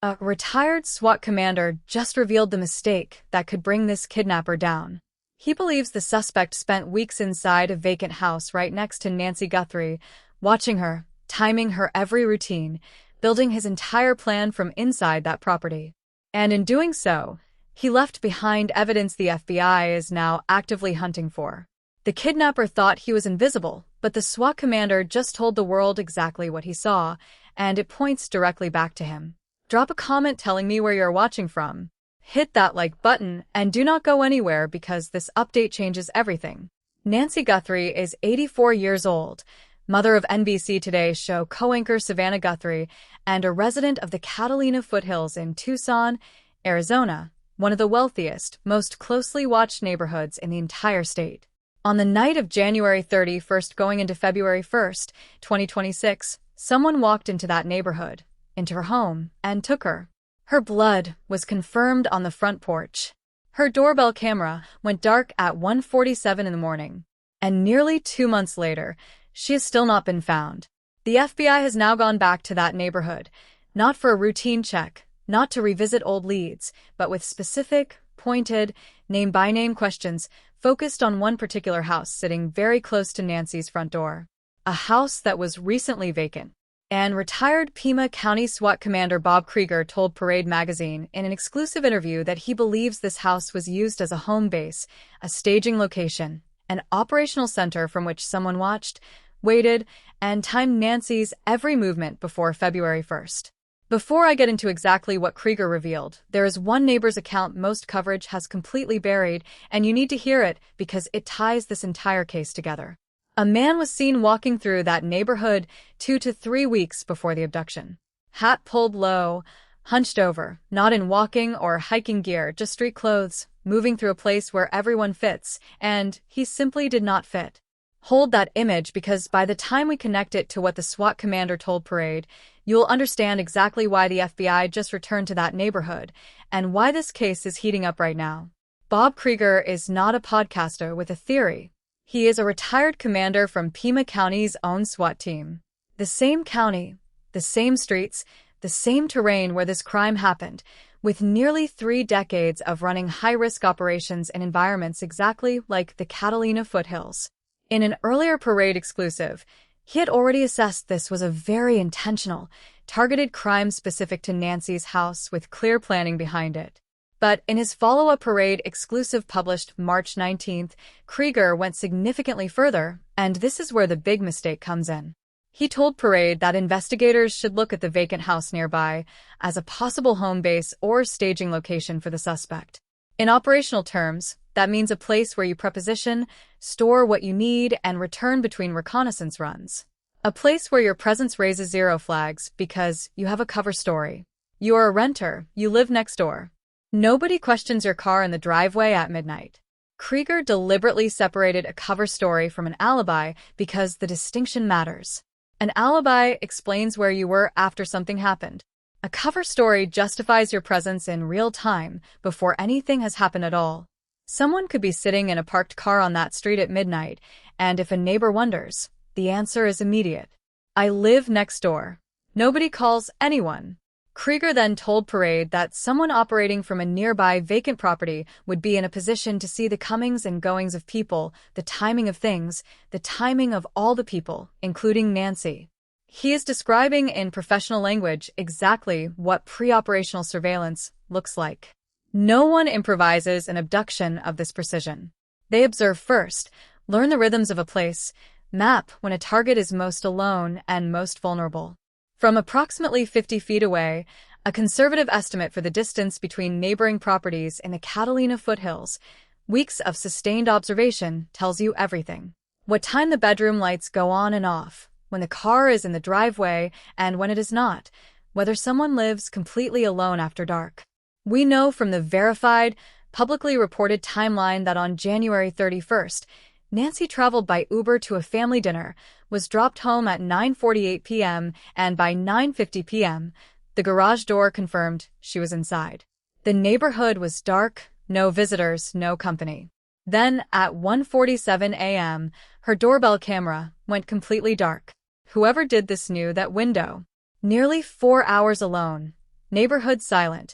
A retired SWAT commander just revealed the mistake that could bring this kidnapper down. He believes the suspect spent weeks inside a vacant house right next to Nancy Guthrie, watching her, timing her every routine, building his entire plan from inside that property. And in doing so, he left behind evidence the FBI is now actively hunting for. The kidnapper thought he was invisible, but the SWAT commander just told the world exactly what he saw, and it points directly back to him. Drop a comment telling me where you're watching from. Hit that like button and do not go anywhere because this update changes everything. Nancy Guthrie is 84 years old, mother of NBC Today show co-anchor Savannah Guthrie, and a resident of the Catalina foothills in Tucson, Arizona, one of the wealthiest, most closely watched neighborhoods in the entire state. On the night of January 31st going into February 1st, 2026, someone walked into that neighborhood, into her home, and took her. Her blood was confirmed on the front porch. Her doorbell camera went dark at 1:47 in the morning. And nearly 2 months later, she has still not been found. The FBI has now gone back to that neighborhood, not for a routine check, not to revisit old leads, but with specific, pointed, name-by-name questions focused on one particular house sitting very close to Nancy's front door. A house that was recently vacant. And retired Pima County SWAT Commander Bob Krieger told Parade magazine in an exclusive interview that he believes this house was used as a home base, a staging location, an operational center from which someone watched, waited, and timed Nancy's every movement before February 1st. Before I get into exactly what Krieger revealed, there is one neighbor's account most coverage has completely buried, and you need to hear it because it ties this entire case together. A man was seen walking through that neighborhood 2 to 3 weeks before the abduction. Hat pulled low, hunched over, not in walking or hiking gear, just street clothes, moving through a place where everyone fits, and he simply did not fit. Hold that image because by the time we connect it to what the SWAT commander told Parade, you'll understand exactly why the FBI just returned to that neighborhood and why this case is heating up right now. Bob Krieger is not a podcaster with a theory. He is a retired commander from Pima County's own SWAT team. The same county, the same streets, the same terrain where this crime happened, with nearly 3 decades of running high-risk operations in environments exactly like the Catalina foothills. In an earlier Parade exclusive, he had already assessed this was a very intentional, targeted crime specific to Nancy's house with clear planning behind it. But in his follow-up Parade exclusive published March 19th, Krieger went significantly further, and this is where the big mistake comes in. He told Parade that investigators should look at the vacant house nearby as a possible home base or staging location for the suspect. In operational terms, that means a place where you preposition, store what you need, and return between reconnaissance runs. A place where your presence raises zero flags because you have a cover story. You are a renter, you live next door. Nobody questions your car in the driveway at midnight. Krieger deliberately separated a cover story from an alibi because the distinction matters. An alibi explains where you were after something happened. A cover story justifies your presence in real time before anything has happened at all. Someone could be sitting in a parked car on that street at midnight, and if a neighbor wonders, the answer is immediate. I live next door. Nobody calls anyone. Krieger then told Parade that someone operating from a nearby vacant property would be in a position to see the comings and goings of people, the timing of things, the timing of all the people, including Nancy. He is describing in professional language exactly what pre-operational surveillance looks like. No one improvises an abduction of this precision. They observe first, learn the rhythms of a place, map when a target is most alone and most vulnerable. From approximately 50 feet away, a conservative estimate for the distance between neighboring properties in the Catalina foothills, weeks of sustained observation tells you everything. What time the bedroom lights go on and off, when the car is in the driveway and when it is not, whether someone lives completely alone after dark. We know from the verified, publicly reported timeline that on January 31st, Nancy traveled by Uber to a family dinner, was dropped home at 9:48 p.m., and by 9:50 p.m., the garage door confirmed she was inside. The neighborhood was dark, no visitors, no company. Then, at 1:47 a.m., her doorbell camera went completely dark. Whoever did this knew that window. Nearly 4 hours alone, Neighborhood silent.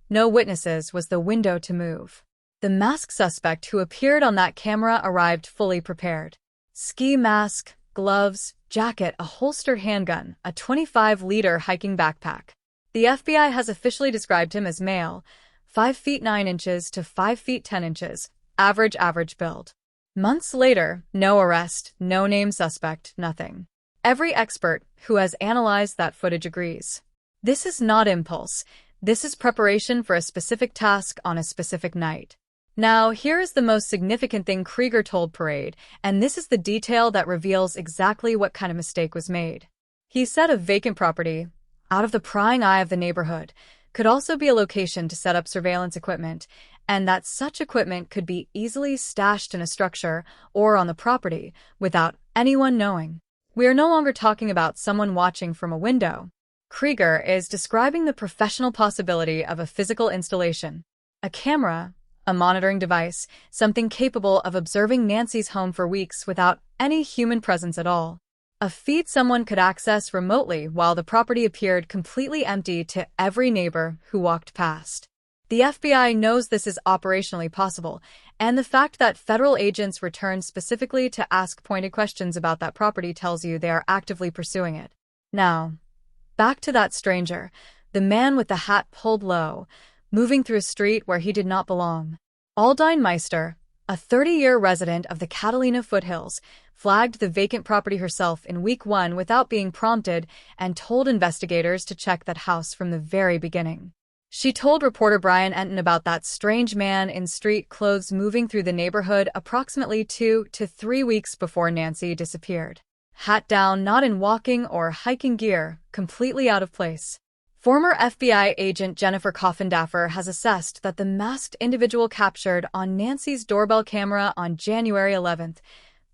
No witnesses was the window to move. The masked suspect who appeared on that camera arrived fully prepared. Ski mask, gloves, jacket, a holstered handgun, a 25-liter hiking backpack. The FBI has officially described him as male, 5 feet 9 inches to 5 feet 10 inches, average build. Months later, no arrest, no named suspect, nothing. Every expert who has analyzed that footage agrees. This is not impulse. This is preparation for a specific task on a specific night. Now, here is the most significant thing Krieger told Parade, and this is the detail that reveals exactly what kind of mistake was made. He said a vacant property, out of the prying eye of the neighborhood, could also be a location to set up surveillance equipment, and that such equipment could be easily stashed in a structure or on the property without anyone knowing. We are no longer talking about someone watching from a window. Krieger is describing the professional possibility of a physical installation. A camera, a monitoring device, something capable of observing Nancy's home for weeks without any human presence at all. A feed someone could access remotely while the property appeared completely empty to every neighbor who walked past. The FBI knows this is operationally possible, and the fact that federal agents returned specifically to ask pointed questions about that property tells you they are actively pursuing it. Now, back to that stranger, the man with the hat pulled low, moving through a street where he did not belong. Aldine Meister, a 30-year resident of the Catalina foothills, flagged the vacant property herself in week 1 without being prompted and told investigators to check that house from the very beginning. She told reporter Brian Enton about that strange man in street clothes moving through the neighborhood approximately 2 to 3 weeks before Nancy disappeared. Hat down, not in walking or hiking gear, completely out of place. Former FBI agent Jennifer Kidnapper has assessed that the masked individual captured on Nancy's doorbell camera on January 11th,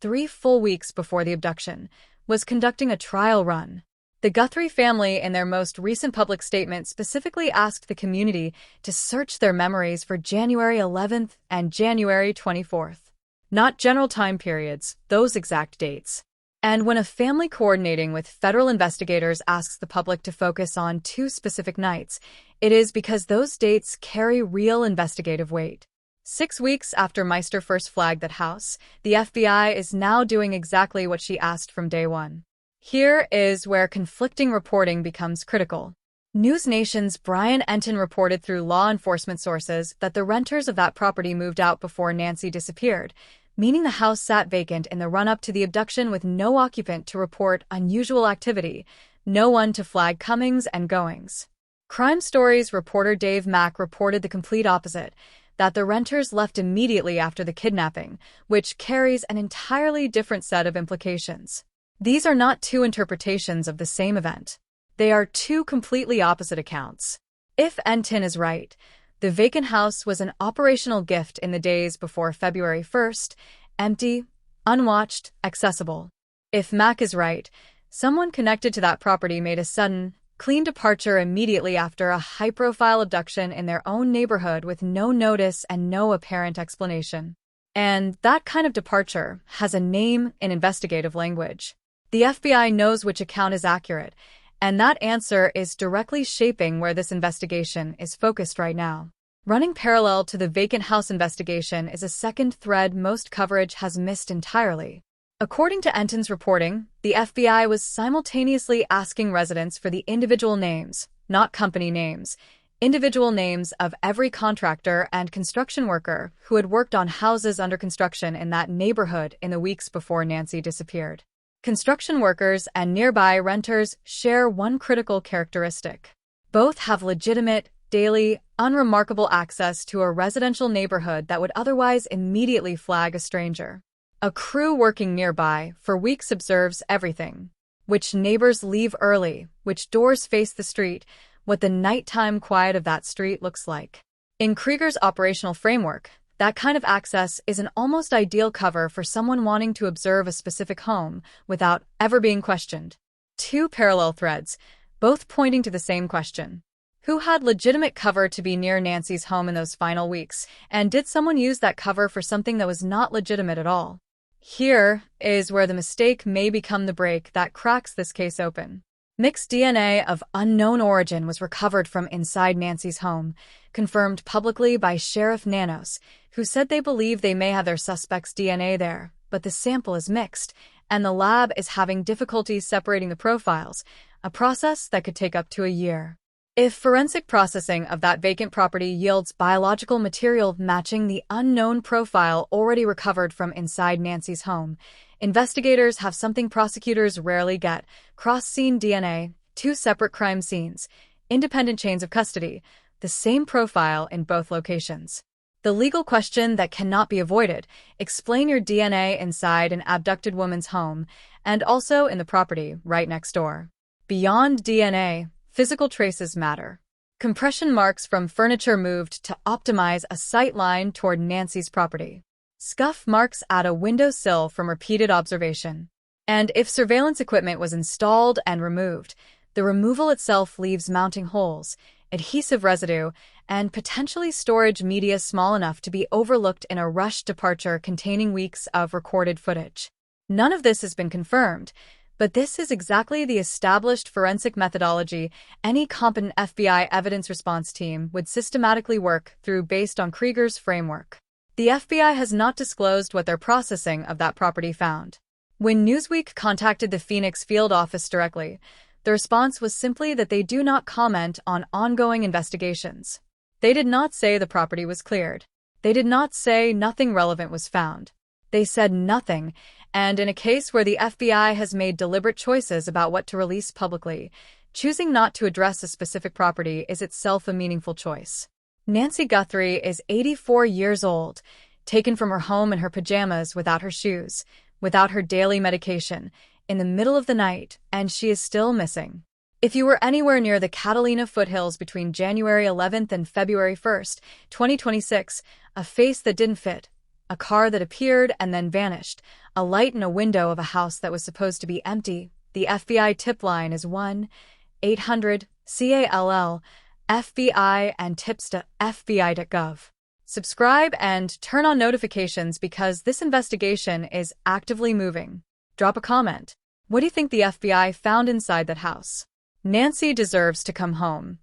3 full weeks before the abduction, was conducting a trial run. The Guthrie family, in their most recent public statement, specifically asked the community to search their memories for January 11th and January 24th. Not general time periods, those exact dates. And when a family coordinating with federal investigators asks the public to focus on 2 specific nights, it is because those dates carry real investigative weight. 6 weeks after Meister first flagged that house, the FBI is now doing exactly what she asked from day one. Here is where conflicting reporting becomes critical. News Nation's Brian Enton reported through law enforcement sources that the renters of that property moved out before Nancy disappeared, meaning the house sat vacant in the run-up to the abduction with no occupant to report unusual activity, no one to flag comings and goings. Crime Stories reporter Dave Mack reported the complete opposite, that the renters left immediately after the kidnapping, which carries an entirely different set of implications. These are not 2 interpretations of the same event. They are 2 completely opposite accounts. If Enton is right, the vacant house was an operational gift in the days before February 1st, empty, unwatched, accessible. If Mack is right, someone connected to that property made a sudden, clean departure immediately after a high-profile abduction in their own neighborhood with no notice and no apparent explanation. And that kind of departure has a name in investigative language. The FBI knows which account is accurate, and that answer is directly shaping where this investigation is focused right now. Running parallel to the vacant house investigation is a second thread most coverage has missed entirely. According to Enton's reporting, the FBI was simultaneously asking residents for the individual names, not company names, individual names of every contractor and construction worker who had worked on houses under construction in that neighborhood in the weeks before Nancy disappeared. Construction workers and nearby renters share one critical characteristic. Both have legitimate, daily, unremarkable access to a residential neighborhood that would otherwise immediately flag a stranger. A crew working nearby for weeks observes everything. Which neighbors leave early, which doors face the street, what the nighttime quiet of that street looks like. In Krieger's operational framework, that kind of access is an almost ideal cover for someone wanting to observe a specific home without ever being questioned. 2 parallel threads, both pointing to the same question. Who had legitimate cover to be near Nancy's home in those final weeks, and did someone use that cover for something that was not legitimate at all? Here is where the mistake may become the break that cracks this case open. Mixed DNA of unknown origin was recovered from inside Nancy's home, confirmed publicly by Sheriff Nanos, who said they believe they may have their suspect's DNA there, but the sample is mixed, and the lab is having difficulties separating the profiles, a process that could take up to a year. If forensic processing of that vacant property yields biological material matching the unknown profile already recovered from inside Nancy's home, investigators have something prosecutors rarely get: cross-scene DNA, two separate crime scenes, independent chains of custody, the same profile in both locations. The legal question that cannot be avoided: explain your DNA inside an abducted woman's home and also in the property right next door. Beyond DNA, physical traces matter. Compression marks from furniture moved to optimize a sight line toward Nancy's property. Scuff marks at a windowsill from repeated observation. And if surveillance equipment was installed and removed, the removal itself leaves mounting holes, adhesive residue, and potentially storage media small enough to be overlooked in a rushed departure containing weeks of recorded footage. None of this has been confirmed, but this is exactly the established forensic methodology any competent FBI evidence response team would systematically work through based on Krieger's framework. The FBI has not disclosed what their processing of that property found. When Newsweek contacted the Phoenix field office directly, the response was simply that they do not comment on ongoing investigations. They did not say the property was cleared. They did not say nothing relevant was found. They said nothing, and in a case where the FBI has made deliberate choices about what to release publicly, choosing not to address a specific property is itself a meaningful choice. Nancy Guthrie is 84 years old, taken from her home in her pajamas without her shoes, without her daily medication, in the middle of the night, and she is still missing. If you were anywhere near the Catalina foothills between January 11th and February 1st, 2026, a face that didn't fit, a car that appeared and then vanished, a light in a window of a house that was supposed to be empty, the FBI tip line is 1-800-CALL, FBI and tips to FBI.gov. Subscribe and turn on notifications because this investigation is actively moving. Drop a comment. What do you think the FBI found inside that house? Nancy deserves to come home.